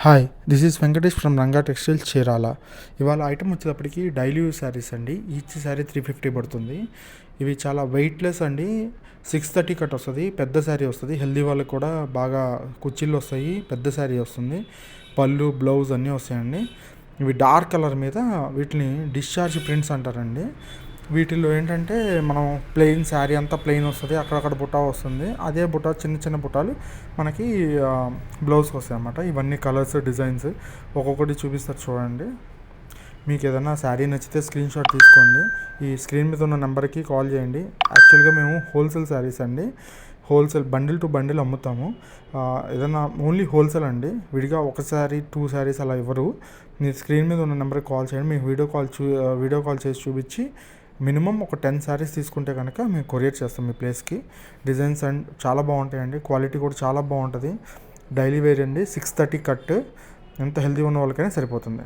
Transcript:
Hi this is Venkatesh from Ranga textiles Chirala. ఇవాళ item వచ్చేటప్పటికి daily use saris అండి. ఈచ్ శారీ 350 పడుతుంది. ఇవి చాలా వెయిట్లెస్ అండి. 630 కట్ వస్తుంది. పెద్ద శారీ వస్తుంది. హెల్దీ వాళ్ళకి కూడా బాగా కుర్చీలు వస్తాయి. పెద్ద శారీ వస్తుంది. పళ్ళు బ్లౌజ్ అన్నీ వస్తాయండి. ఇవి డార్క్ కలర్ మీద వీటిని డిశ్చార్జ్ ప్రింట్స్ అంటారండి. వీటిల్లో ఏంటంటే మనం ప్లెయిన్ శారీ అంతా ప్లెయిన్ వస్తుంది, అక్కడక్కడ బుటా వస్తుంది. అదే బుటా చిన్న చిన్న బుటాలు మనకి బ్లౌజ్కి వస్తాయి అన్నమాట. ఇవన్నీ కలర్స్ డిజైన్స్ ఒక్కొక్కటి చూపిస్తారు చూడండి. మీకు ఏదైనా శారీ నచ్చితే స్క్రీన్ షాట్ తీసుకోండి. ఈ స్క్రీన్ మీద ఉన్న నెంబర్కి కాల్ చేయండి. యాక్చువల్గా మేము హోల్సేల్ శారీస్ అండి. హోల్సేల్ బండిల్ టు బండిల్ అమ్ముతాము. ఏదైనా ఓన్లీ హోల్సేల్ అండి. విడిగా ఒకసారి 2 శారీస్ అలా ఇవ్వరు. మీరు స్క్రీన్ మీద ఉన్న నెంబర్కి కాల్ చేయండి. మీకు వీడియో కాల్ చేసి చూపించి మినిమం ఒక 10 శారీస్ తీసుకుంటే కనుక మేము కొరియర్ చేస్తాం మీ ప్లేస్కి. డిజైన్స్ అండ్ చాలా బాగుంటాయండి. క్వాలిటీ కూడా చాలా బాగుంటుంది. డైలీ వేర్ అండి. 630 కట్. ఎంత హెల్తీ ఉన్న వాళ్ళకైనా సరిపోతుంది.